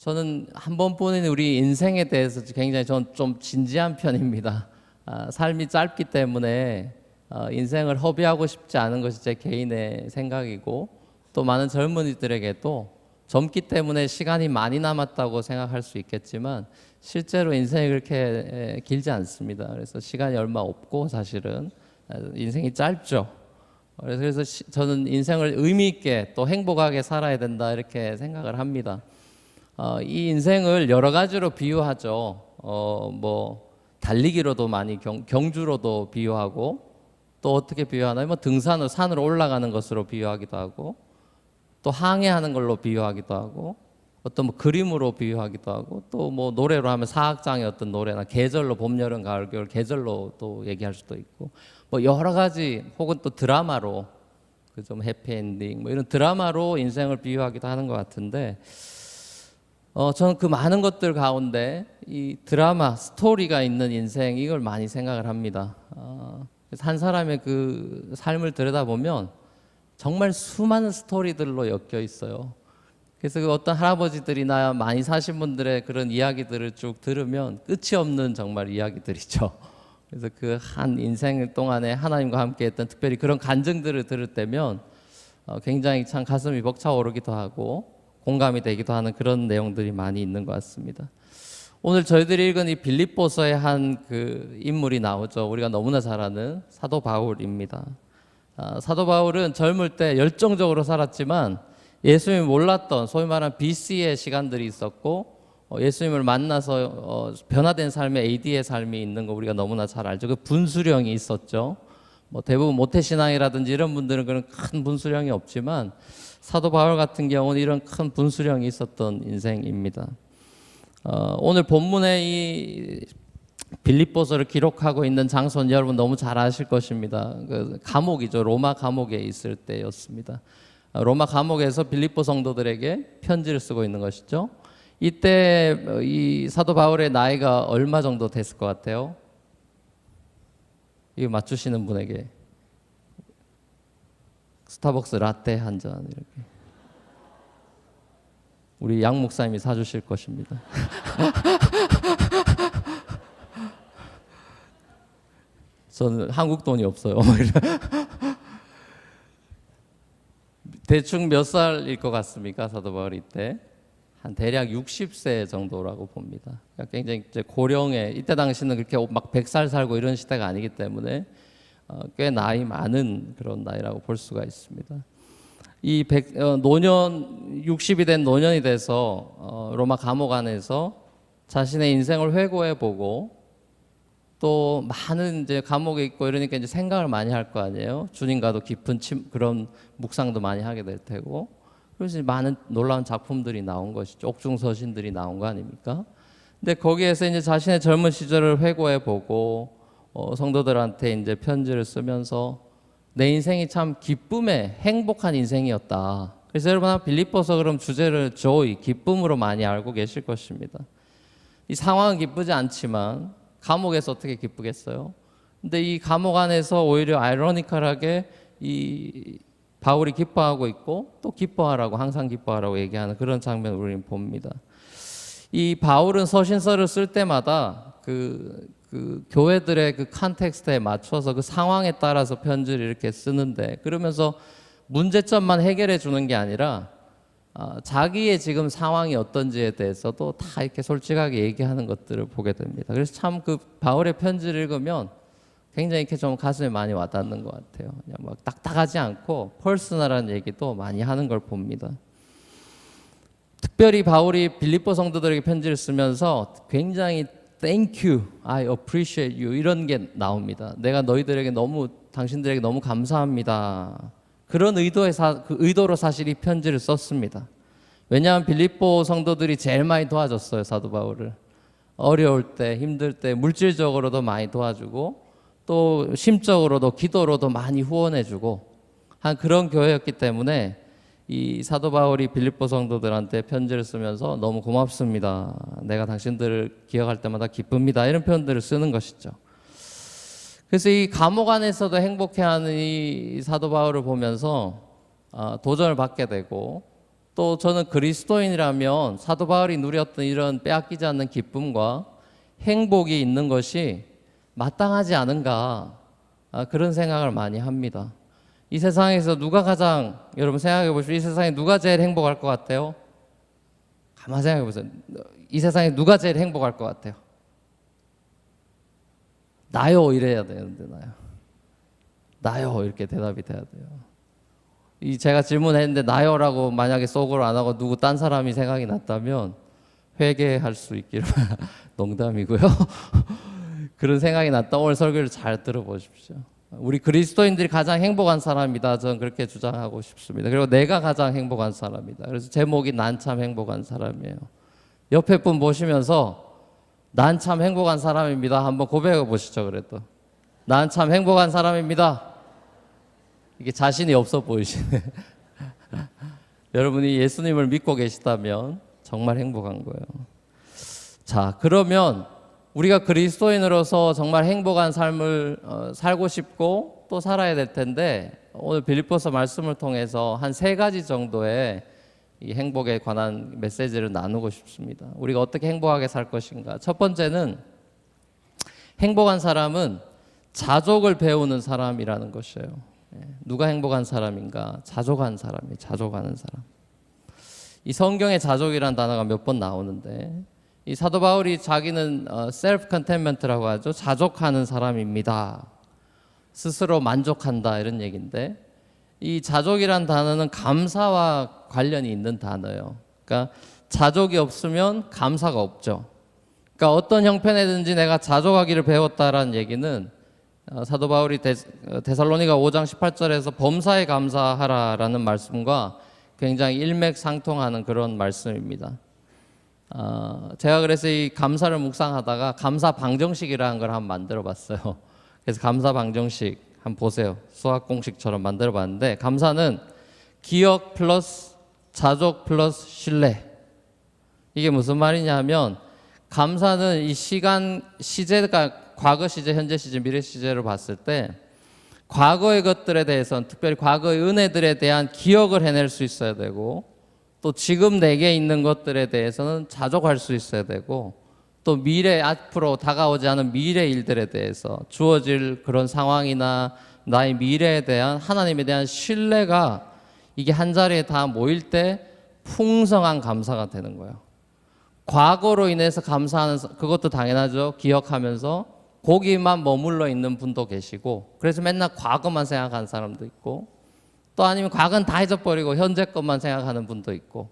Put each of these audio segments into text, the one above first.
저는 한 번뿐인 우리 인생에 대해서 굉장히 저는 좀 진지한 편입니다. 삶이 짧기 때문에 인생을 허비하고 싶지 않은 것이 제 개인의 생각이고, 또 많은 젊은이들에게도 젊기 때문에 시간이 많이 남았다고 생각할 수 있겠지만 실제로 인생이 그렇게 길지 않습니다. 그래서 시간이 얼마 없고 사실은 인생이 짧죠. 그래서 저는 인생을 의미 있게 또 행복하게 살아야 된다 이렇게 생각을 합니다. 이 인생을 여러 가지로 비유하죠. 뭐 달리기로도 많이 경주로도 비유하고, 또 어떻게 비유하나요? 뭐 등산으로 산으로 올라가는 것으로 비유하기도 하고, 또 항해하는 걸로 비유하기도 하고, 어떤 뭐 그림으로 비유하기도 하고, 또 뭐 노래로 하면 사학장의 어떤 노래나 계절로 봄, 여름, 가을, 겨울 계절로 또 얘기할 수도 있고, 뭐 여러 가지, 혹은 또 드라마로 그 좀 해피엔딩 뭐 이런 드라마로 인생을 비유하기도 하는 것 같은데, 저는 그 많은 것들 가운데 이 드라마 스토리가 있는 인생, 이걸 많이 생각을 합니다. 그래서 한 사람의 그 삶을 들여다보면 정말 수많은 스토리들로 엮여 있어요. 그래서 그 어떤 할아버지들이나 많이 사신 분들의 그런 이야기들을 쭉 들으면 끝이 없는 정말 이야기들이죠. 그래서 그 한 인생 동안에 하나님과 함께 했던 특별히 그런 간증들을 들을 때면 굉장히 참 가슴이 벅차오르기도 하고 공감이 되기도 하는 그런 내용들이 많이 있는 것 같습니다. 오늘 저희들이 읽은 이 빌립보서의 한 그 인물이 나오죠. 우리가 너무나 잘 아는 사도 바울입니다. 사도 바울은 젊을 때 열정적으로 살았지만 예수님을 몰랐던 소위 말하는 BC의 시간들이 있었고, 예수님을 만나서 변화된 삶의 AD의 삶이 있는 거 우리가 너무나 잘 알죠. 그 분수령이 있었죠. 뭐 대부분 모태신앙이라든지 이런 분들은 그런 큰 분수령이 없지만 사도 바울 같은 경우는 이런 큰 분수령이 있었던 인생입니다. 오늘 본문에 이 빌립보서를 기록하고 있는 장소는 여러분 너무 잘 아실 것입니다. 그 감옥이죠. 로마 감옥에 있을 때였습니다. 로마 감옥에서 빌립보 성도들에게 편지를 쓰고 있는 것이죠. 이때 이 사도 바울의 나이가 얼마 정도 됐을 것 같아요? 이거 맞추시는 분에게 스타벅스 라떼 한 잔 이렇게 우리 양 목사님이 사주실 것입니다. 저는 한국 돈이 없어요. 대충 몇 살일 것 같습니까? 사도 바울이 때 한 대략 60세 정도라고 봅니다. 그러니까 굉장히 이제 고령의, 이때 당시는 그렇게 막 100살 살고 이런 시대가 아니기 때문에 꽤 나이 많은 그런 나이라고 볼 수가 있습니다. 이 노년 60이 된 노년이 돼서 로마 감옥 안에서 자신의 인생을 회고해 보고, 또 많은 이제 감옥에 있고 이러니까 이제 생각을 많이 할 거 아니에요. 주님과도 깊은 그런 묵상도 많이 하게 될 테고, 그래서 많은 놀라운 작품들이 나온 것이죠. 옥중서신들이 나온 거 아닙니까? 근데 거기에서 이제 자신의 젊은 시절을 회고해 보고 성도들한테 이제 편지를 쓰면서 내 인생이 참 기쁨의 행복한 인생이었다. 그래서 여러분 빌립보서 그럼 주제를 joy, 기쁨으로 많이 알고 계실 것입니다. 이 상황은 기쁘지 않지만 감옥에서 어떻게 기쁘겠어요? 근데 이 감옥 안에서 오히려 아이러니컬하게 이 바울이 기뻐하고 있고, 또 기뻐하라고, 항상 기뻐하라고 얘기하는 그런 장면을 우리는 봅니다. 이 바울은 서신서를 쓸 때마다 그 교회들의 그 컨텍스트에 맞춰서 그 상황에 따라서 편지를 이렇게 쓰는데, 그러면서 문제점만 해결해 주는 게 아니라 자기의 지금 상황이 어떤지에 대해서도 다 이렇게 솔직하게 얘기하는 것들을 보게 됩니다. 그래서 참 그 바울의 편지를 읽으면 굉장히 이렇게 좀 가슴에 많이 와닿는 것 같아요. 그냥 막 딱딱하지 않고 퍼스널한 얘기도 많이 하는 걸 봅니다. 특별히 바울이 빌립보 성도들에게 편지를 쓰면서 굉장히 Thank you, I appreciate you 이런 게 나옵니다. 내가 당신들에게 너무 감사합니다. 그런 의도로 사실 이 편지를 썼습니다. 왜냐하면 빌립보 성도들이 제일 많이 도와줬어요, 사도 바울을. 어려울 때, 힘들 때 물질적으로도 많이 도와주고, 또 심적으로도 기도로도 많이 후원해주고 한 그런 교회였기 때문에 이 사도 바울이 빌립보 성도들한테 편지를 쓰면서 너무 고맙습니다. 내가 당신들을 기억할 때마다 기쁩니다. 이런 표현들을 쓰는 것이죠. 그래서 이 감옥 안에서도 행복해하는 이 사도 바울을 보면서 도전을 받게 되고, 또 저는 그리스도인이라면 사도 바울이 누렸던 이런 빼앗기지 않는 기쁨과 행복이 있는 것이 마땅하지 않은가, 그런 생각을 많이 합니다. 이 세상에서 누가 가장, 여러분 생각해 보시오. 이 세상에 누가 제일 행복할 것 같아요? 가만 생각해 보세요. 이 세상에 누가 제일 행복할 것 같아요? 나요, 이래야 되는데. 나요 이렇게 대답이 돼야 돼요. 이 제가 질문했는데 나요라고 만약에 속으로 안 하고 누구 딴 사람이 생각이 났다면 회개할 수 있기를. 농담이고요. 그런 생각이 났다. 오늘 설교를 잘 들어보십시오. 우리 그리스도인들이 가장 행복한 사람이다. 저는 그렇게 주장하고 싶습니다. 그리고 내가 가장 행복한 사람이다. 그래서 제목이 난 참 행복한 사람이에요. 옆에 분 보시면서 난 참 행복한 사람입니다. 한번 고백해 보시죠. 그래도 난 참 행복한 사람입니다. 이게 자신이 없어 보이시네. 여러분이 예수님을 믿고 계시다면 정말 행복한 거예요. 자, 그러면 우리가 그리스도인으로서 정말 행복한 삶을 살고 싶고 또 살아야 될 텐데, 오늘 빌립보서 말씀을 통해서 한 3가지 정도의 이 행복에 관한 메시지를 나누고 싶습니다. 우리가 어떻게 행복하게 살 것인가. 첫 번째는 행복한 사람은 자족을 배우는 사람이라는 것이에요. 누가 행복한 사람인가? 자족한 사람이에요. 자족하는 사람. 이 성경에 자족이라는 단어가 몇 번 나오는데, 이 사도 바울이 자기는 self contentment라고 하죠. 자족하는 사람입니다. 스스로 만족한다, 이런 얘기인데, 이 자족이란 단어는 감사와 관련이 있는 단어예요. 그러니까 자족이 없으면 감사가 없죠. 그러니까 어떤 형편에든지 내가 자족하기를 배웠다라는 얘기는 사도 바울이 데살로니가 5장 18절에서 범사에 감사하라라는 말씀과 굉장히 일맥상통하는 그런 말씀입니다. 제가 그래서 이 감사를 묵상하다가 감사 방정식이라는 걸 한번 만들어 봤어요. 그래서 감사 방정식 한번 보세요. 수학 공식처럼 만들어 봤는데, 감사는 기억 플러스 자족 플러스 신뢰. 이게 무슨 말이냐 하면, 감사는 이 시제가 과거 시제, 현재 시제, 미래 시제를 봤을 때 과거의 것들에 대해서는, 특별히 과거의 은혜들에 대한 기억을 해낼 수 있어야 되고, 또 지금 내게 있는 것들에 대해서는 자족할 수 있어야 되고, 또 미래, 앞으로 다가오지 않은 미래 일들에 대해서 주어질 그런 상황이나 나의 미래에 대한 하나님에 대한 신뢰가, 이게 한 자리에 다 모일 때 풍성한 감사가 되는 거예요. 과거로 인해서 감사하는, 그것도 당연하죠. 기억하면서 거기만 머물러 있는 분도 계시고, 그래서 맨날 과거만 생각하는 사람도 있고, 또 아니면 과거는 다 잊어버리고 현재 것만 생각하는 분도 있고,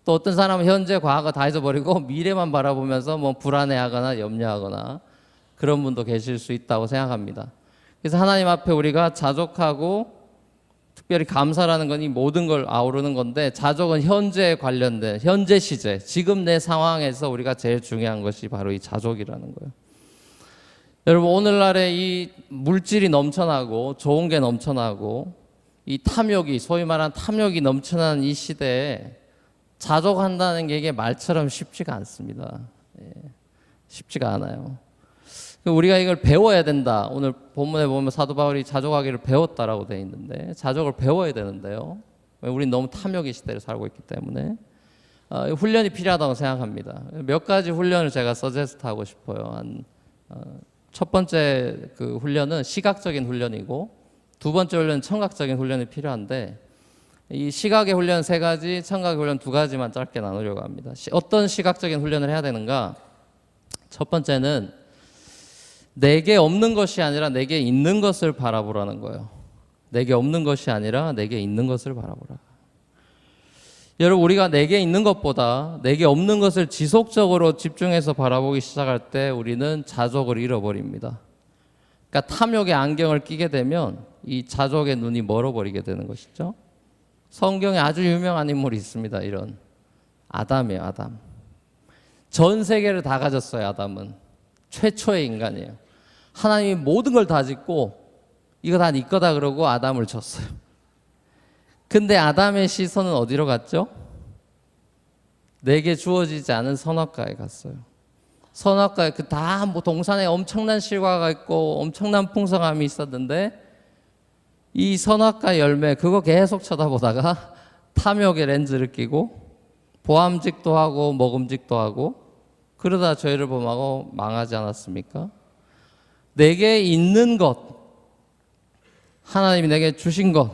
또 어떤 사람은 현재 과거 다 잊어버리고 미래만 바라보면서 뭐 불안해하거나 염려하거나 그런 분도 계실 수 있다고 생각합니다. 그래서 하나님 앞에 우리가 자족하고, 특별히 감사라는 건 이 모든 걸 아우르는 건데, 자족은 현재에 관련된 현재 시제, 지금 내 상황에서 우리가 제일 중요한 것이 바로 이 자족이라는 거예요. 여러분, 오늘날에 이 물질이 넘쳐나고 좋은 게 넘쳐나고 이 탐욕이, 소위 말하는 탐욕이 넘쳐나는 이 시대에 자족한다는 게 이게 말처럼 쉽지가 않습니다. 쉽지가 않아요. 우리가 이걸 배워야 된다. 오늘 본문에 보면 사도 바울이 자족하기를 배웠다라고 되어 있는데, 자족을 배워야 되는데요. 우리는 너무 탐욕의 시대를 살고 있기 때문에 훈련이 필요하다고 생각합니다. 몇 가지 훈련을 제가 서제스트하고 싶어요. 첫 번째 그 훈련은 시각적인 훈련이고, 두 번째 훈련은 청각적인 훈련이 필요한데, 이 시각의 훈련 3가지, 청각의 훈련 2가지만 짧게 나누려고 합니다. 어떤 시각적인 훈련을 해야 되는가? 첫 번째는 내게 없는 것이 아니라 내게 있는 것을 바라보라는 거예요. 내게 없는 것이 아니라 내게 있는 것을 바라보라. 여러분, 우리가 내게 있는 것보다 내게 없는 것을 지속적으로 집중해서 바라보기 시작할 때 우리는 자족을 잃어버립니다. 그러니까 탐욕의 안경을 끼게 되면 이 자족의 눈이 멀어버리게 되는 것이죠. 성경에 아주 유명한 인물이 있습니다. 이런 아담이에요. 아담. 전 세계를 다 가졌어요. 아담은 최초의 인간이에요. 하나님이 모든 걸 다 짓고 이거 다 네 거다 그러고 아담을 줬어요. 근데 아담의 시선은 어디로 갔죠? 내게 주어지지 않은 선악과에 갔어요. 선악과에 그 다 뭐 동산에 엄청난 실과가 있고 엄청난 풍성함이 있었는데, 이 선악과 열매 그거 계속 쳐다보다가 탐욕의 렌즈를 끼고 보암직도 하고 먹음직도 하고 그러다 죄를 범하고 망하지 않았습니까? 내게 있는 것, 하나님이 내게 주신 것,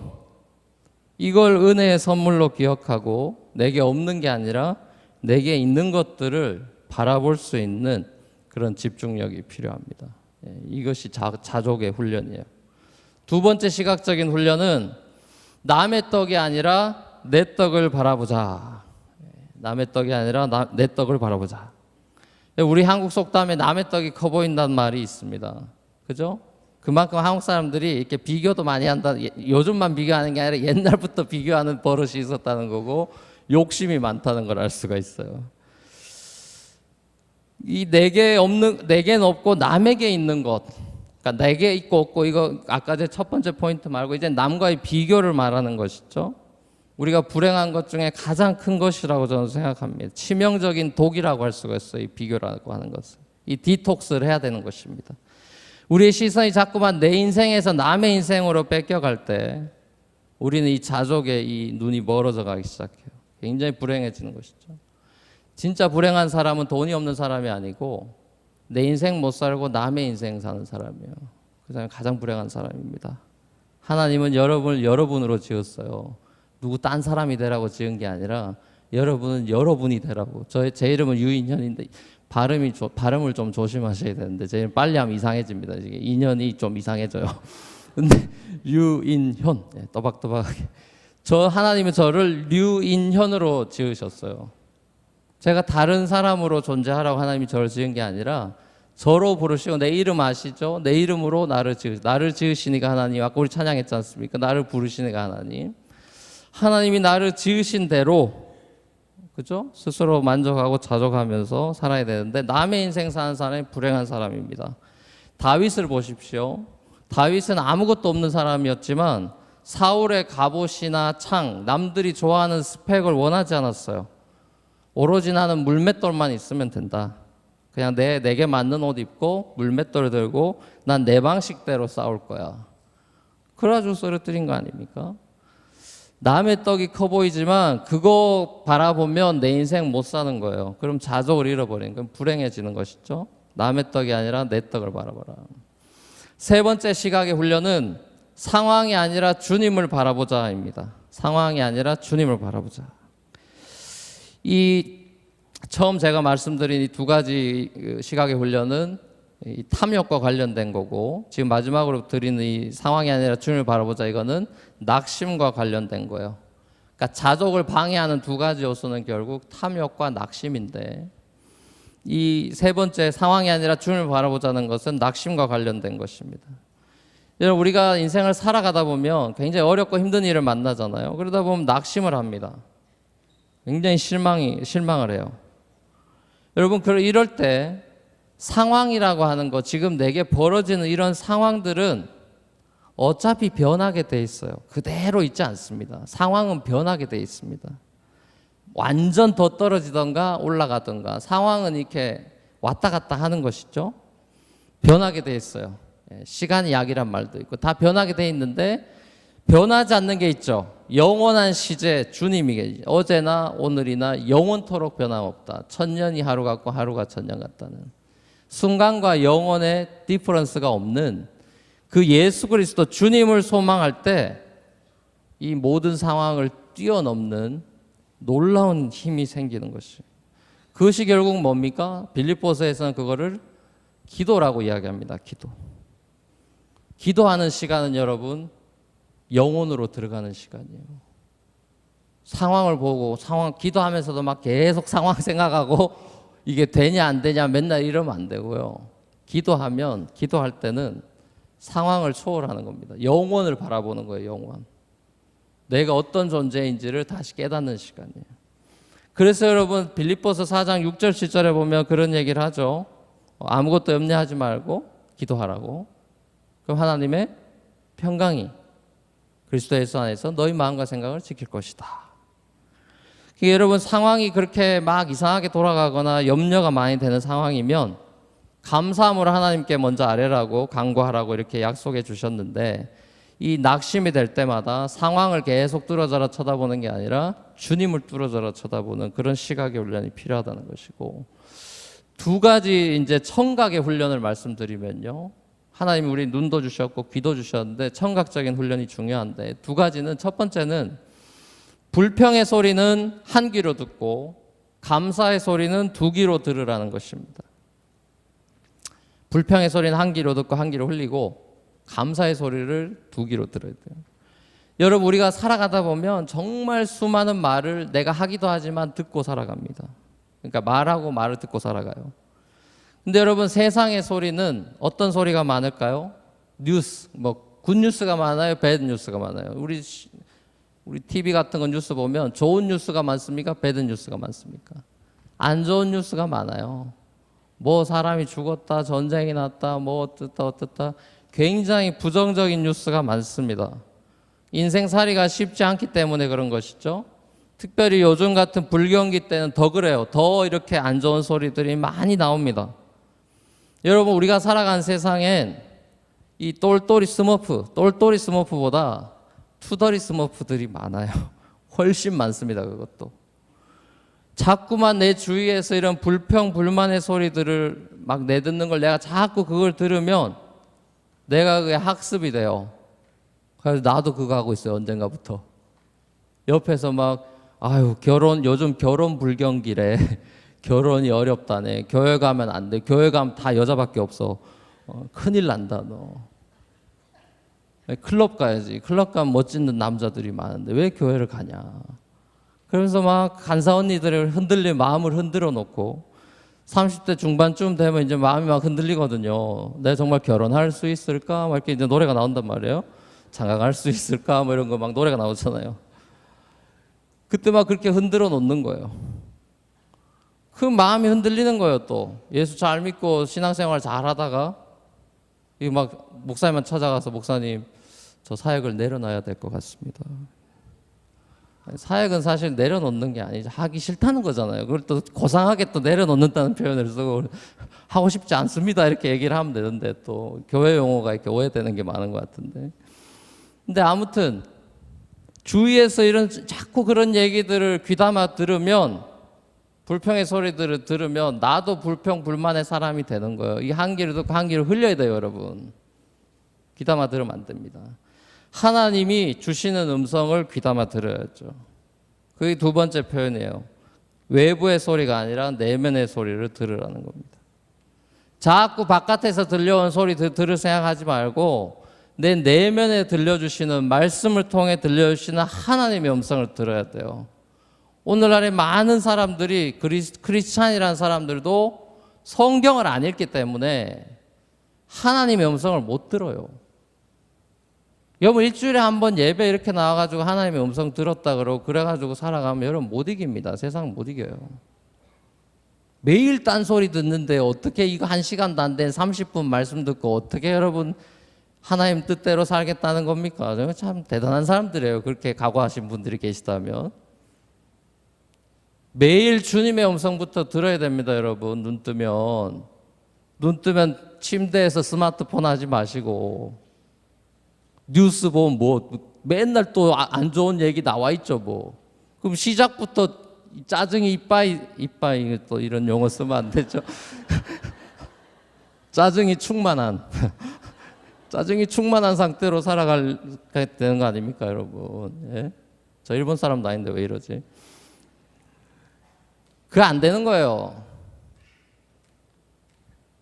이걸 은혜의 선물로 기억하고 내게 없는 게 아니라 내게 있는 것들을 바라볼 수 있는 그런 집중력이 필요합니다. 이것이 자족의 훈련이에요. 두 번째 시각적인 훈련은 남의 떡이 아니라 내 떡을 바라보자. 남의 떡이 아니라 내 떡을 바라보자. 우리 한국 속담에 남의 떡이 커 보인다는 말이 있습니다. 그죠? 그만큼 한국 사람들이 이렇게 비교도 많이 한다. 요즘만 비교하는 게 아니라 옛날부터 비교하는 버릇이 있었다는 거고 욕심이 많다는 걸 알 수가 있어요. 이 내게는 없고 남에게 있는 것. 그러니까 내게 있고 없고 이거 아까 제 첫 번째 포인트 말고 이제 남과의 비교를 말하는 것이죠. 우리가 불행한 것 중에 가장 큰 것이라고 저는 생각합니다. 치명적인 독이라고 할 수가 있어요. 이 비교라고 하는 것은. 이 디톡스를 해야 되는 것입니다. 우리의 시선이 자꾸만 내 인생에서 남의 인생으로 뺏겨갈 때 우리는 이 자족에 이 눈이 멀어져 가기 시작해요. 굉장히 불행해지는 것이죠. 진짜 불행한 사람은 돈이 없는 사람이 아니고 내 인생 못 살고 남의 인생 사는 사람이에요. 그 사람이 가장 불행한 사람입니다. 하나님은 여러분을 여러분으로 지었어요. 누구 딴 사람이 되라고 지은 게 아니라 여러분은 여러분이 되라고. 제 이름은 유인현인데 발음을 좀 조심하셔야 되는데 제 이름 빨리 하면 이상해집니다. 이게 인연이 좀 이상해져요. 근데 유인현 또박또박하게 하나님은 저를 류인현으로 지으셨어요. 제가 다른 사람으로 존재하라고 하나님이 저를 지은 게 아니라 저로 부르시고 내 이름 아시죠? 내 이름으로 나를 지으시니까 하나님. 아까 우리 찬양했지 않습니까? 나를 부르시니까 하나님. 하나님이 나를 지으신 대로 그죠? 스스로 만족하고 자족하면서 살아야 되는데 남의 인생 사는 사람이 불행한 사람입니다. 다윗을 보십시오. 다윗은 아무것도 없는 사람이었지만 사울의 갑옷이나 창, 남들이 좋아하는 스펙을 원하지 않았어요. 오로지 나는 물맷돌만 있으면 된다. 그냥 내게 맞는 옷 입고 물맷돌 들고 난 내 방식대로 싸울 거야. 그래가지고 쓰러뜨린 거 아닙니까? 남의 떡이 커 보이지만 그거 바라보면 내 인생 못 사는 거예요. 그럼 자족을 잃어버리는 건 불행해지는 것이죠. 남의 떡이 아니라 내 떡을 바라보라. 세 번째 시각의 훈련은 상황이 아니라 주님을 바라보자입니다. 상황이 아니라 주님을 바라보자. 처음 제가 말씀드린 이 두 가지 시각의 훈련은 이 탐욕과 관련된 거고 지금 마지막으로 드리는 이 상황이 아니라 주님을 바라보자 이거는 낙심과 관련된 거예요. 그러니까 자족을 방해하는 두 가지 요소는 결국 탐욕과 낙심인데 이 세 번째 상황이 아니라 주님을 바라보자는 것은 낙심과 관련된 것입니다. 여러분 우리가 인생을 살아가다 보면 굉장히 어렵고 힘든 일을 만나잖아요. 그러다 보면 낙심을 합니다. 굉장히 실망을 해요. 여러분 이럴 때 상황이라고 하는 거 지금 내게 벌어지는 이런 상황들은 어차피 변하게 돼 있어요. 그대로 있지 않습니다. 상황은 변하게 돼 있습니다. 완전 더 떨어지던가 올라가던가 상황은 이렇게 왔다 갔다 하는 것이죠. 변하게 돼 있어요. 시간이 약이란 말도 있고 다 변하게 돼 있는데 변하지 않는 게 있죠. 영원한 시제 주님이 어제나 오늘이나 영원토록 변함없다. 천년이 하루 같고 하루가 천년 같다는 순간과 영원의 디퍼런스가 없는 그 예수 그리스도 주님을 소망할 때 이 모든 상황을 뛰어넘는 놀라운 힘이 생기는 것이. 그것이 결국 뭡니까? 빌립보서에서는 그거를 기도라고 이야기합니다. 기도하는 시간은 여러분 영혼으로 들어가는 시간이에요. 상황을 보고 기도하면서도 막 계속 상황 생각하고 이게 되냐 안 되냐 맨날 이러면 안 되고요. 기도할 때는 상황을 초월하는 겁니다. 영혼을 바라보는 거예요. 영혼. 내가 어떤 존재인지를 다시 깨닫는 시간이에요. 그래서 여러분 빌립보서 4장 6절 7절에 보면 그런 얘기를 하죠. 아무것도 염려하지 말고 기도하라고. 그럼 하나님의 평강이 그리스도 예수 안에서 너희 마음과 생각을 지킬 것이다. 여러분 상황이 그렇게 막 이상하게 돌아가거나 염려가 많이 되는 상황이면 감사함으로 하나님께 먼저 아뢰라고 간구하라고 이렇게 약속해 주셨는데 이 낙심이 될 때마다 상황을 계속 뚫어져라 쳐다보는 게 아니라 주님을 뚫어져라 쳐다보는 그런 시각의 훈련이 필요하다는 것이고, 두 가지 이제 청각의 훈련을 말씀드리면요. 하나님이 우리 눈도 주셨고 귀도 주셨는데 청각적인 훈련이 중요한데, 두 가지는, 첫 번째는 불평의 소리는 한 귀로 듣고 감사의 소리는 두 귀로 들으라는 것입니다. 불평의 소리는 한 귀로 듣고 한 귀로 흘리고 감사의 소리를 두 귀로 들어야 돼요. 여러분, 우리가 살아가다 보면 정말 수많은 말을 내가 하기도 하지만 듣고 살아갑니다. 그러니까 말하고 말을 듣고 살아가요. 근데 여러분, 세상의 소리는 어떤 소리가 많을까요? 뉴스, 굿뉴스가 많아요? 배드뉴스가 많아요? 우리 TV 같은 거 뉴스 보면 좋은 뉴스가 많습니까? 배드뉴스가 많습니까? 안 좋은 뉴스가 많아요. 사람이 죽었다, 전쟁이 났다, 어떻다. 굉장히 부정적인 뉴스가 많습니다. 인생살이가 쉽지 않기 때문에 그런 것이죠. 특별히 요즘 같은 불경기 때는 더 그래요. 더 이렇게 안 좋은 소리들이 많이 나옵니다. 여러분, 우리가 살아간 세상엔 이 똘똘이 스머프보다 투덜이 스머프들이 많아요. 훨씬 많습니다. 그것도. 자꾸만 내 주위에서 이런 불평, 불만의 소리들을 막 내듣는 걸 내가 자꾸 그걸 들으면 내가 그게 학습이 돼요. 그래서 나도 그거 하고 있어요. 언젠가부터. 옆에서 요즘 결혼 불경기래. 결혼이 어렵다네. 교회 가면 안 돼. 교회 가면 다 여자밖에 없어. 큰일 난다 너. 클럽 가야지. 클럽 가면 멋진 남자들이 많은데 왜 교회를 가냐. 그러면서 간사 언니들을 마음을 흔들어 놓고 30대 중반쯤 되면 이제 마음이 흔들리거든요. 내가 정말 결혼할 수 있을까? 이렇게 이제 노래가 나온단 말이에요. 장가갈 수 있을까? 이런 거 노래가 나오잖아요. 그때 그렇게 흔들어 놓는 거예요. 그 마음이 흔들리는 거예요. 또 예수 잘 믿고 신앙생활 잘 하다가 목사님만 찾아가서, 목사님 저 사역을 내려놔야 될 것 같습니다. 사역은 사실 내려놓는 게 아니죠. 하기 싫다는 거잖아요. 그걸 또 고상하게 또 내려놓는다는 표현을 쓰고 하고 싶지 않습니다 이렇게 얘기를 하면 되는데, 또 교회 용어가 이렇게 오해되는 게 많은 것 같은데. 근데 아무튼 주위에서 이런 자꾸 그런 얘기들을 귀담아 들으면, 불평의 소리들을 들으면 나도 불평 불만의 사람이 되는 거예요. 이 한 귀로 듣고 한 귀로 흘려야 돼요. 여러분, 귀담아 들으면 안 됩니다. 하나님이 주시는 음성을 귀담아 들어야죠. 그게 두 번째 표현이에요. 외부의 소리가 아니라 내면의 소리를 들으라는 겁니다. 자꾸 바깥에서 들려온 소리 들을 생각하지 말고 내 내면에 들려주시는, 말씀을 통해 들려주시는 하나님의 음성을 들어야 돼요. 오늘날에 많은 사람들이, 크리스찬이라는 사람들도 성경을 안 읽기 때문에 하나님의 음성을 못 들어요. 여러분, 일주일에 한 번 예배 이렇게 나와가지고 하나님의 음성 들었다 그래가지고 살아가면 여러분 못 이깁니다. 세상 못 이겨요. 매일 딴소리 듣는데 어떻게 이거 1시간도 안 된 30분 말씀 듣고 어떻게 여러분 하나님 뜻대로 살겠다는 겁니까? 참 대단한 사람들이에요. 그렇게 각오하신 분들이 계시다면. 매일 주님의 음성부터 들어야 됩니다. 여러분, 눈 뜨면 침대에서 스마트폰 하지 마시고, 뉴스 보면 맨날 또 안 좋은 얘기 나와 있죠. 그럼 시작부터 짜증이 이빠이 또 이런 용어 쓰면 안 되죠. 짜증이 충만한 상태로 살아가야 되는 거 아닙니까, 여러분? 예? 저 일본 사람도 아닌데 왜 이러지? 그게 안 되는 거예요.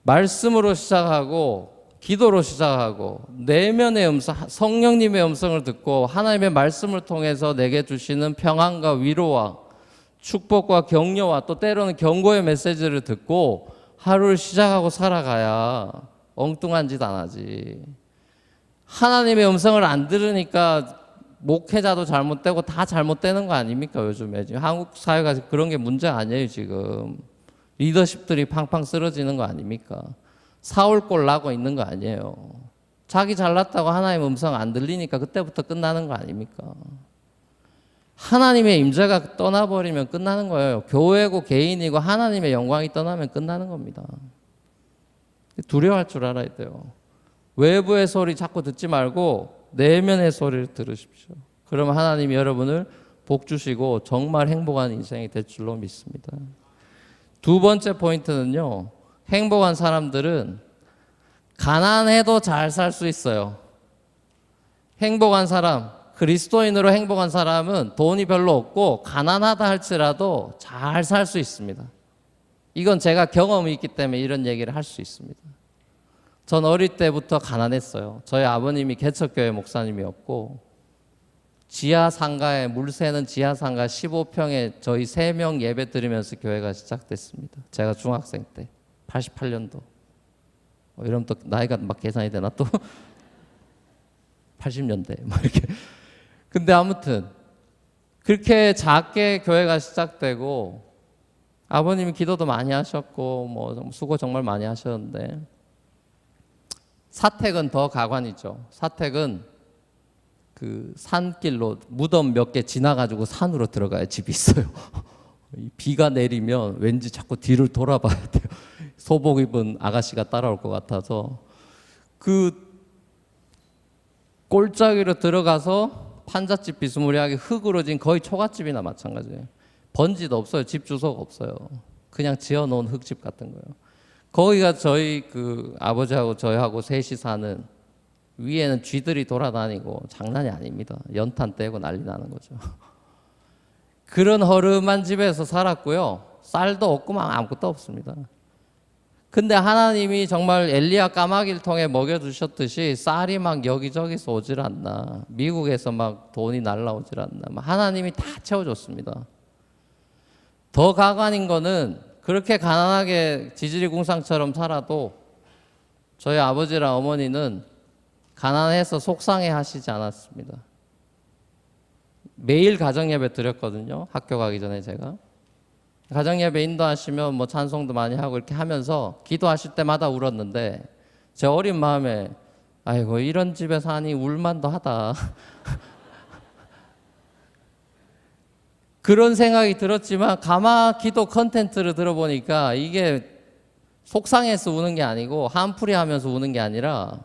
말씀으로 시작하고 기도로 시작하고 내면의 음성, 성령님의 음성을 듣고 하나님의 말씀을 통해서 내게 주시는 평안과 위로와 축복과 격려와 또 때로는 경고의 메시지를 듣고 하루를 시작하고 살아가야 엉뚱한 짓 안 하지. 하나님의 음성을 안 들으니까 목회자도 잘못되고 다 잘못되는 거 아닙니까? 요즘에 지금 한국 사회가 그런 게 문제 아니에요. 지금 리더십들이 팡팡 쓰러지는 거 아닙니까? 사울꼴 나고 있는 거 아니에요. 자기 잘났다고 하나님의 음성 안 들리니까 그때부터 끝나는 거 아닙니까? 하나님의 임재가 떠나버리면 끝나는 거예요. 교회고 개인이고 하나님의 영광이 떠나면 끝나는 겁니다. 두려워할 줄 알아야 돼요. 외부의 소리 자꾸 듣지 말고 내면의 소리를 들으십시오. 그러면 하나님이 여러분을 복 주시고 정말 행복한 인생이 될 줄로 믿습니다. 두 번째 포인트는요. 행복한 사람들은 가난해도 잘 살 수 있어요. 행복한 사람, 그리스도인으로 행복한 사람은 돈이 별로 없고 가난하다 할지라도 잘 살 수 있습니다. 이건 제가 경험이 있기 때문에 이런 얘기를 할 수 있습니다. 전 어릴 때부터 가난했어요. 저희 아버님이 개척교회 목사님이었고 지하 상가에 물 새는 지하 상가 15평에 저희 3명 예배 드리면서 교회가 시작됐습니다. 제가 중학생 때 88년도. 이러면 또 나이가 막 계산이 되나 또 80년대 막 이렇게. 근데 아무튼 그렇게 작게 교회가 시작되고 아버님이 기도도 많이 하셨고 뭐 수고 정말 많이 하셨는데 사택은 더 가관이죠. 사택은 그 산길로 무덤 몇 개 지나가지고 산으로 들어가야 집이 있어요. 비가 내리면 왠지 자꾸 뒤를 돌아봐야 돼요. 소복 입은 아가씨가 따라올 것 같아서 그 꼴짜기로 들어가서 판잣집 비스무리하게 흙으로 진 거의 초가집이나 마찬가지예요. 번지도 없어요. 집 주소가 없어요. 그냥 지어놓은 흙집 같은 거예요. 거기가 저희 그 아버지하고 저희하고 셋이 사는, 위에는 쥐들이 돌아다니고 장난이 아닙니다. 연탄 떼고 난리 나는 거죠. 그런 허름한 집에서 살았고요. 쌀도 없고 막 아무것도 없습니다. 근데 하나님이 정말 엘리야 까마귀를 통해 먹여주셨듯이 쌀이 막 여기저기서 오질 않나, 미국에서 막 돈이 날라오질 않나, 하나님이 다 채워줬습니다. 더 가관인 거는 그렇게 가난하게 지지리궁상처럼 살아도 저희 아버지랑 어머니는 가난해서 속상해 하시지 않았습니다. 매일 가정예배 드렸거든요. 학교 가기 전에 제가. 가정예배 인도하시면 뭐 찬송도 많이 하고 이렇게 하면서 기도하실 때마다 울었는데 제 어린 마음에 아이고 이런 집에 사니 울만도 하다. 그런 생각이 들었지만 가마 기도 컨텐츠를 들어보니까 이게 속상해서 우는 게 아니고 한풀이 하면서 우는 게 아니라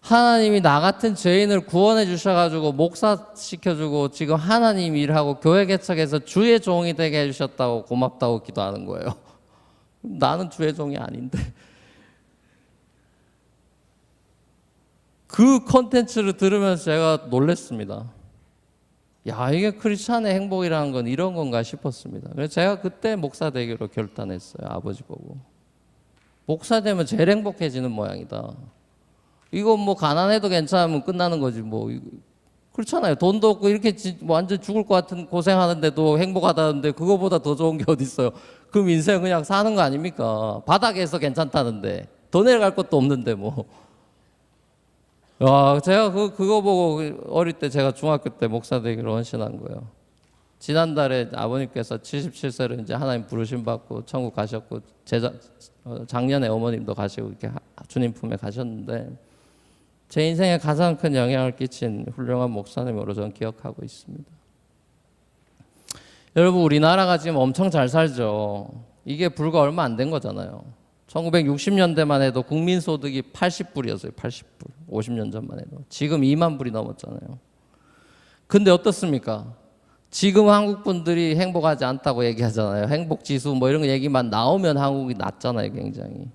하나님이 나 같은 죄인을 구원해 주셔가지고 목사 시켜주고 지금 하나님 일하고 교회 개척해서 주의 종이 되게 해주셨다고 고맙다고 기도하는 거예요. 나는 주의 종이 아닌데. 그 컨텐츠를 들으면서 제가 놀랐습니다. 야, 이게 크리스찬의 행복이라는 건 이런 건가 싶었습니다. 그래서 제가 그때 목사 되기로 결단했어요. 아버지 보고. 목사 되면 제일 행복해지는 모양이다. 이거 뭐 가난해도 괜찮으면 끝나는 거지 뭐. 그렇잖아요. 돈도 없고 이렇게 완전 죽을 것 같은 고생하는데도 행복하다는데 그거보다 더 좋은 게 어디 있어요. 그럼 인생 그냥 사는 거 아닙니까? 바닥에서 괜찮다는데 더 내려갈 것도 없는데 뭐. 야, 제가 그거 보고 어릴 때 제가 중학교 때 목사 되기로 헌신한 거예요. 지난달에 아버님께서 77세로 이제 하나님 부르심 받고 천국 가셨고 작년에 어머님도 가시고 이렇게 주님 품에 가셨는데 제 인생에 가장 큰 영향을 끼친 훌륭한 목사님으로 저는 기억하고 있습니다. 여러분 우리나라가 지금 엄청 잘 살죠. 이게 불과 얼마 안 된 거잖아요. 1960년대만 해도 국민소득이 80불이었어요. 80불. 50년 전만 해도. 지금 2만 불이 넘었잖아요. 근데 어떻습니까? 지금 한국 분들이 행복하지 않다고 얘기하잖아요. 행복지수 뭐 이런 거 얘기만 나오면 한국이 낮잖아요. 굉장히.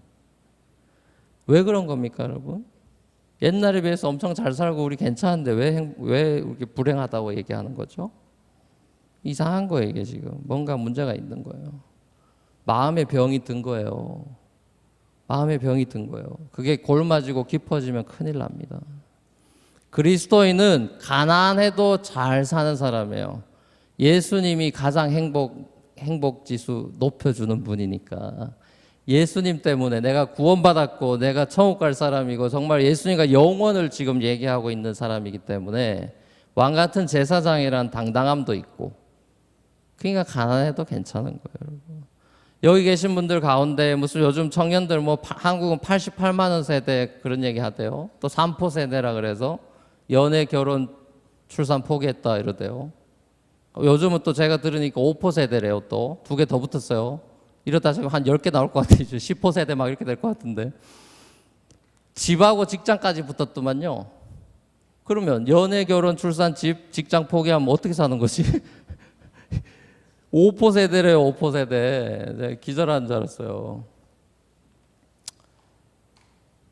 왜 그런 겁니까 여러분? 옛날에 비해서 엄청 잘 살고 우리 괜찮은데 왜 이렇게 불행하다고 얘기하는 거죠? 이상한 거예요 이게 지금. 뭔가 문제가 있는 거예요. 마음의 병이 든 거예요. 마음의 병이 든 거예요. 그게 골마지고 깊어지면 큰일 납니다. 그리스도인은 가난해도 잘 사는 사람이에요. 예수님이 가장 행복지수 높여주는 분이니까 예수님 때문에 내가 구원받았고 내가 천국 갈 사람이고 정말 예수님과 영원을 지금 얘기하고 있는 사람이기 때문에 왕같은 제사장이란 당당함도 있고 그러니까 가난해도 괜찮은 거예요. 여러분. 여기 계신 분들 가운데 무슨 요즘 청년들 뭐 한국은 88만 원 세대 그런 얘기 하대요. 또 3포 세대라 그래서 연애 결혼 출산 포기했다 이러대요. 요즘은 또 제가 들으니까 5포 세대래요. 또 2개 더 붙었어요. 이러다 지금 한 10개 나올 것 같아요. 10포 세대 막 이렇게 될 것 같은데 집하고 직장까지 붙었더만요. 그러면 연애, 결혼, 출산, 집, 직장 포기하면 어떻게 사는 거지? 5포 세대래요, 5포 세대. 네, 기절하는 줄 알았어요.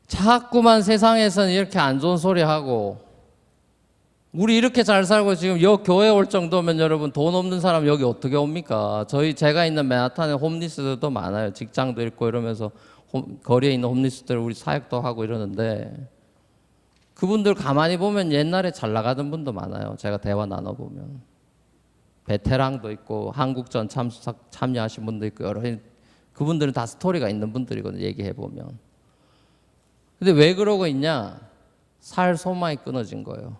자꾸만 세상에서는 이렇게 안 좋은 소리 하고, 우리 이렇게 잘 살고 지금 여 교회 올 정도면 여러분 돈 없는 사람 여기 어떻게 옵니까? 제가 있는 맨하탄에 홈리스들도 많아요. 직장도 있고 이러면서 거리에 있는 홈리스들 우리 사역도 하고 이러는데, 그분들 가만히 보면 옛날에 잘 나가던 분도 많아요. 제가 대화 나눠보면 베테랑도 있고 한국전 참여하신 분도 있고 여러, 그분들은 다 스토리가 있는 분들이거든요. 얘기해보면. 근데 왜 그러고 있냐? 살 소망이 끊어진 거예요.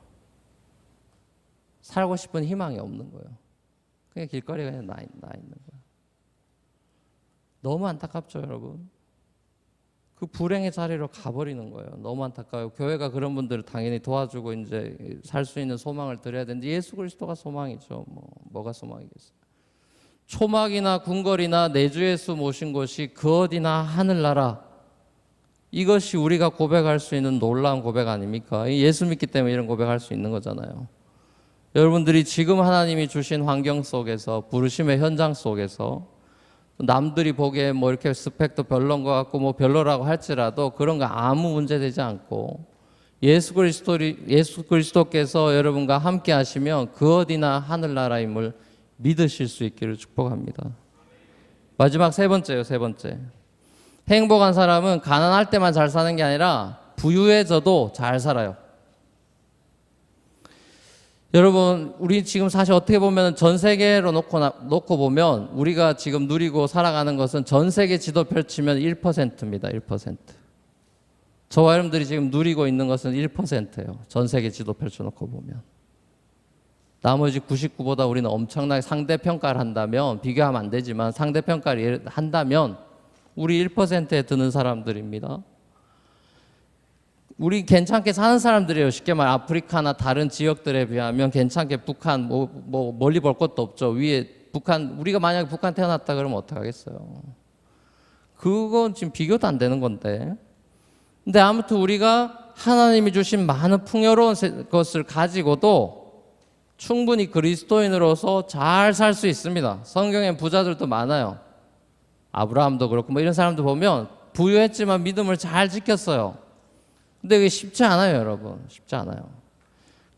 살고 싶은 희망이 없는 거예요. 그냥 길거리에 그냥 나 있는 거예요. 너무 안타깝죠, 여러분? 그 불행의 자리로 가버리는 거예요. 너무 안타까워요. 교회가 그런 분들을 당연히 도와주고 이제 살 수 있는 소망을 드려야 되는데, 예수 그리스도가 소망이죠. 뭐가 소망이겠어요? 초막이나 궁궐이나 내주 예수 모신 곳이 그 어디나 하늘나라. 이것이 우리가 고백할 수 있는 놀라운 고백 아닙니까? 예수 믿기 때문에 이런 고백할 수 있는 거잖아요. 여러분들이 지금 하나님이 주신 환경 속에서, 부르심의 현장 속에서 남들이 보기에 뭐 이렇게 스펙도 별론 것 같고 뭐 별로라고 할지라도 그런 거 아무 문제 되지 않고, 예수 그리스도께서 여러분과 함께 하시면 그 어디나 하늘나라임을 믿으실 수 있기를 축복합니다. 마지막 세 번째요. 세 번째, 행복한 사람은 가난할 때만 잘 사는 게 아니라 부유해져도 잘 살아요. 여러분, 우리 지금 사실 어떻게 보면 전 세계로 놓고 보면 우리가 지금 누리고 살아가는 것은 전 세계 지도 펼치면 1%입니다. 1%. 저와 여러분들이 지금 누리고 있는 것은 1%예요. 전 세계 지도 펼쳐놓고 보면. 나머지 99보다 우리는 엄청나게 상대평가를 한다면, 비교하면 안 되지만 상대평가를 한다면 우리 1%에 드는 사람들입니다. 우리 괜찮게 사는 사람들이에요. 쉽게 말 아프리카나 다른 지역들에 비하면 괜찮게, 북한 뭐 멀리 볼 것도 없죠. 위에 북한, 우리가 만약에 북한 태어났다 그러면 어떡하겠어요. 그건 지금 비교도 안 되는 건데. 근데 아무튼 우리가 하나님이 주신 많은 풍요로운 것을 가지고도 충분히 그리스도인으로서 잘 살 수 있습니다. 성경엔 부자들도 많아요. 아브라함도 그렇고 뭐 이런 사람들 보면 부유했지만 믿음을 잘 지켰어요. 근데 그게 쉽지 않아요, 여러분. 쉽지 않아요.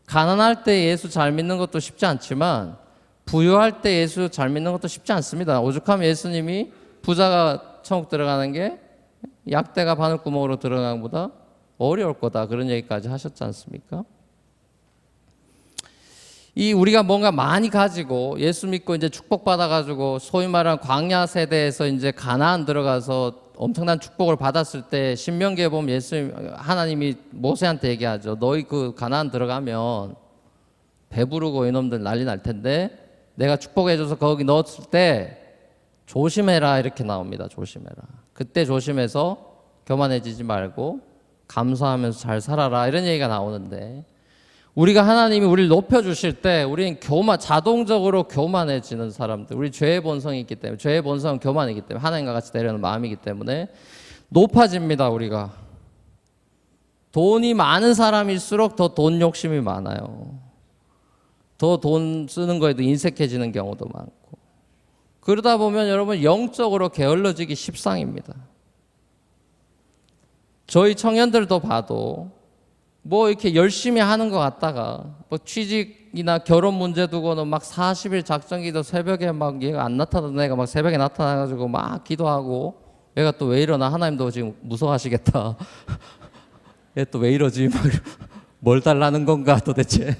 가난할 때 예수 잘 믿는 것도 쉽지 않지만 부유할 때 예수 잘 믿는 것도 쉽지 않습니다. 오죽하면 예수님이 부자가 천국 들어가는 게 약대가 바늘구멍으로 들어가는 것보다 어려울 거다, 그런 얘기까지 하셨지 않습니까? 우리가 뭔가 많이 가지고 예수 믿고 이제 축복받아가지고 소위 말하는 광야 세대에서 이제 가나안 들어가서 엄청난 축복을 받았을 때, 신명기에 보면 하나님이 모세한테 얘기하죠. 너희 그 가나안 들어가면 배부르고 이놈들 난리 날 텐데 내가 축복해줘서 거기 넣었을 때 조심해라, 이렇게 나옵니다. 조심해라. 그때 조심해서 교만해지지 말고 감사하면서 잘 살아라, 이런 얘기가 나오는데, 우리가 하나님이 우리를 높여주실 때 우리는 자동적으로 교만해지는 사람들, 우리 죄의 본성이 있기 때문에, 죄의 본성은 교만이기 때문에, 하나님과 같이 되려는 마음이기 때문에 높아집니다. 우리가 돈이 많은 사람일수록 더 돈 욕심이 많아요. 더 돈 쓰는 거에도 인색해지는 경우도 많고, 그러다 보면 여러분 영적으로 게을러지기 십상입니다. 저희 청년들도 봐도 뭐 이렇게 열심히 하는 것 같다가 뭐 취직이나 결혼 문제 두고는 막 40일 작정기도 새벽에 막 얘가 안 나타나던 애가 막 새벽에 나타나가지고 막 기도하고, 얘가 또 왜 이러나, 하나님도 지금 무서워하시겠다. 얘 또 왜 이러지? 막 뭘 달라는 건가 도대체.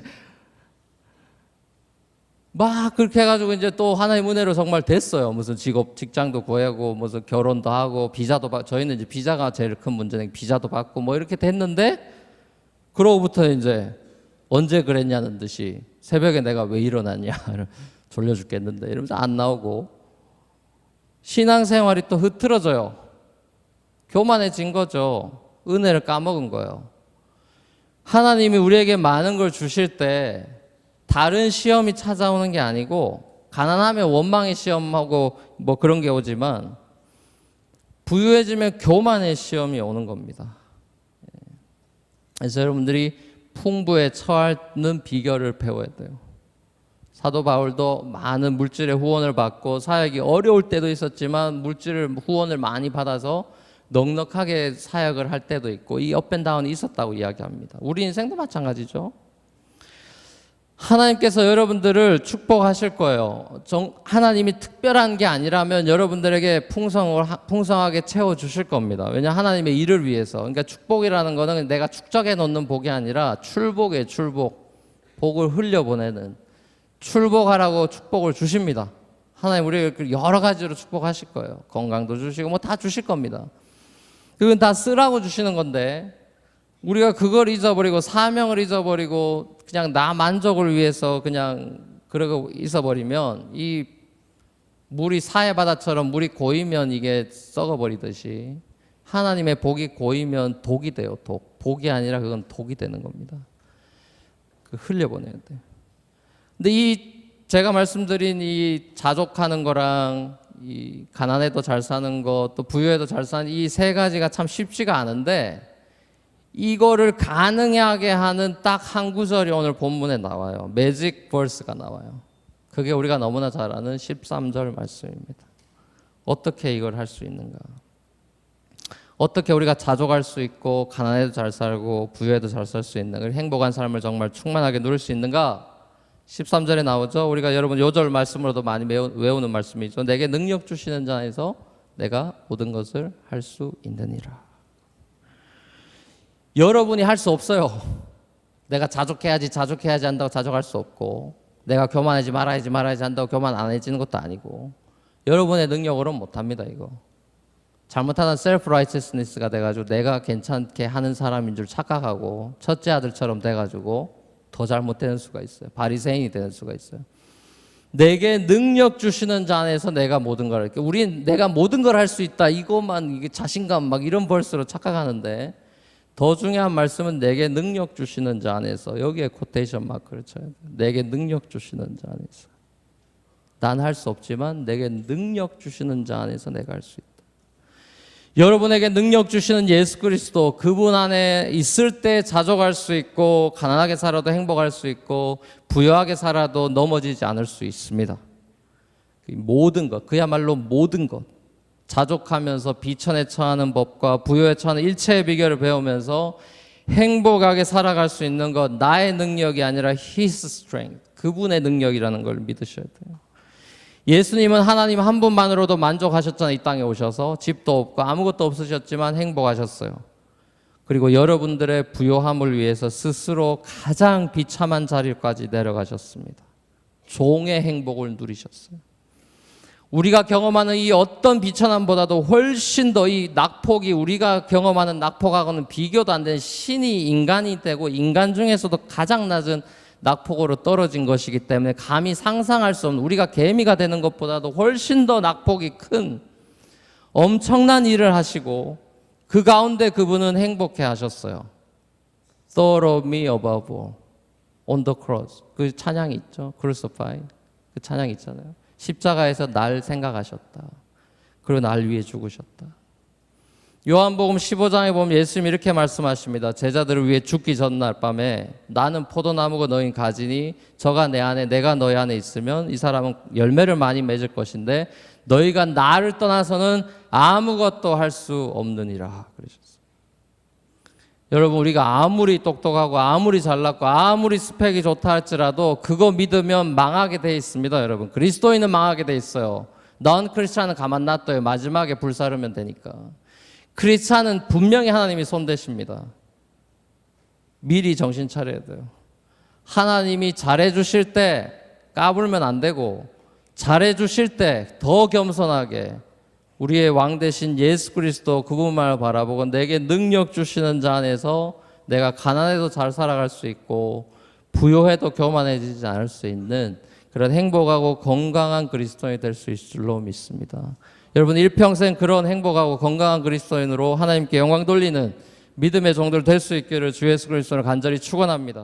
막 그렇게 해가지고 이제 또 하나님 은혜로 정말 됐어요. 무슨 직장도 구하고 무슨 결혼도 하고 비자도 저희는 이제 비자가 제일 큰 문제는 비자도 받고 뭐 이렇게 됐는데, 그러고부터 이제 언제 그랬냐는 듯이 새벽에 내가 왜 일어났냐, 졸려 죽겠는데 이러면서 안 나오고, 신앙생활이 또 흐트러져요. 교만해진 거죠. 은혜를 까먹은 거예요. 하나님이 우리에게 많은 걸 주실 때 다른 시험이 찾아오는 게 아니고, 가난하면 원망의 시험하고 뭐 그런 게 오지만 부유해지면 교만의 시험이 오는 겁니다. 그래서 여러분들이 풍부에 처하는 비결을 배워야 돼요. 사도 바울도 많은 물질의 후원을 받고 사역이 어려울 때도 있었지만 물질을 후원을 많이 받아서 넉넉하게 사역을 할 때도 있고 이 업앤다운이 있었다고 이야기합니다. 우리 인생도 마찬가지죠. 하나님께서 여러분들을 축복하실 거예요. 하나님이 특별한 게 아니라면 여러분들에게 풍성하게 채워주실 겁니다. 왜냐하면 하나님의 일을 위해서. 그러니까 축복이라는 거는 내가 축적해 놓는 복이 아니라 출복이에요. 출복. 복을 흘려보내는. 출복하라고 축복을 주십니다. 하나님 우리를 여러 가지로 축복하실 거예요. 건강도 주시고 뭐 다 주실 겁니다. 그건 다 쓰라고 주시는 건데 우리가 그걸 잊어버리고 사명을 잊어버리고 그냥 나 만족을 위해서 그냥 그러고 있어버리면 이 물이 사해바다처럼 물이 고이면 이게 썩어버리듯이 하나님의 복이 고이면 독이 돼요. 독. 복이 아니라 그건 독이 되는 겁니다. 그 흘려보내야 돼요. 근데 이 제가 말씀드린 이 자족하는 거랑 이 가난해도 잘 사는 것 또 부유해도 잘 사는 이 세 가지가 참 쉽지가 않은데 이거를 가능하게 하는 딱 한 구절이 오늘 본문에 나와요. 매직 버스가 나와요. 그게 우리가 너무나 잘 아는 13절 말씀입니다. 어떻게 이걸 할 수 있는가? 어떻게 우리가 자족할 수 있고 가난해도 잘 살고 부유해도 잘 살 수 있는 행복한 삶을 정말 충만하게 누릴 수 있는가? 13절에 나오죠. 우리가 여러분 요절 말씀으로도 많이 외우는 말씀이죠. 내게 능력 주시는 자에서 내가 모든 것을 할 수 있느니라. 여러분이 할 수 없어요. 내가 자족해야지 한다고 자족할 수 없고 내가 교만하지 말아야지 한다고 교만 안 해지는 것도 아니고 여러분의 능력으로는 못합니다. 이거 잘못하면 셀프 라이처스니스가 돼가지고 내가 괜찮게 하는 사람인 줄 착각하고 첫째 아들처럼 돼가지고 더 잘못되는 수가 있어요. 바리새인이 되는 수가 있어요. 내게 능력 주시는 자 안에서 내가 모든 걸 할게. 우린 내가 모든 걸 할 수 있다. 이것만 이게 자신감 막 이런 벌스로 착각하는데 더 중요한 말씀은 내게 능력 주시는 자 안에서 여기에 코테이션 마크를 쳐야 돼요. 내게 능력 주시는 자 안에서. 난 할 수 없지만 내게 능력 주시는 자 안에서 내가 할 수 있다. 여러분에게 능력 주시는 예수 그리스도 그분 안에 있을 때 자족할 수 있고 가난하게 살아도 행복할 수 있고 부유하게 살아도 넘어지지 않을 수 있습니다. 모든 것 그야말로 모든 것 자족하면서 비천에 처하는 법과 부유에 처하는 일체의 비결을 배우면서 행복하게 살아갈 수 있는 것 나의 능력이 아니라 His strength 그분의 능력이라는 걸 믿으셔야 돼요. 예수님은 하나님 한 분만으로도 만족하셨잖아요. 이 땅에 오셔서 집도 없고 아무것도 없으셨지만 행복하셨어요. 그리고 여러분들의 부요함을 위해서 스스로 가장 비참한 자리까지 내려가셨습니다. 종의 행복을 누리셨어요. 우리가 경험하는 이 어떤 비천함보다도 훨씬 더 이 낙폭이 우리가 경험하는 낙폭하고는 비교도 안 되는 신이 인간이 되고 인간 중에서도 가장 낮은 낙폭으로 떨어진 것이기 때문에 감히 상상할 수 없는 우리가 개미가 되는 것보다도 훨씬 더 낙폭이 큰 엄청난 일을 하시고 그 가운데 그분은 행복해 하셨어요. Thought of me above all on the cross 그 찬양이 있죠. Crucified 그 찬양이 있잖아요. 십자가에서 날 생각하셨다. 그리고 날 위해 죽으셨다. 요한복음 15장에 보면 예수님이 이렇게 말씀하십니다. 제자들을 위해 죽기 전날 밤에 나는 포도나무고 너희는 가지니 저가 내 안에 내가 너희 안에 있으면 이 사람은 열매를 많이 맺을 것인데 너희가 나를 떠나서는 아무것도 할 수 없느니라 그러셨어요. 여러분 우리가 아무리 똑똑하고 아무리 잘났고 아무리 스펙이 좋다 할지라도 그거 믿으면 망하게 돼 있습니다. 여러분 그리스도인은 망하게 돼 있어요. 넌 크리스찬은 가만 놔둬요. 마지막에 불사르면 되니까. 크리스찬은 분명히 하나님이 손대십니다. 미리 정신 차려야 돼요. 하나님이 잘해주실 때 까불면 안 되고 잘해주실 때 더 겸손하게 우리의 왕 대신 예수 그리스도 그분만을 바라보고 내게 능력 주시는 자 안에서 내가 가난해도 잘 살아갈 수 있고 부요해도 교만해지지 않을 수 있는 그런 행복하고 건강한 그리스도인이 될 수 있을 줄로 믿습니다. 여러분 일평생 그런 행복하고 건강한 그리스도인으로 하나님께 영광 돌리는 믿음의 종들 될 수 있기를 주 예수 그리스도를 간절히 축원합니다.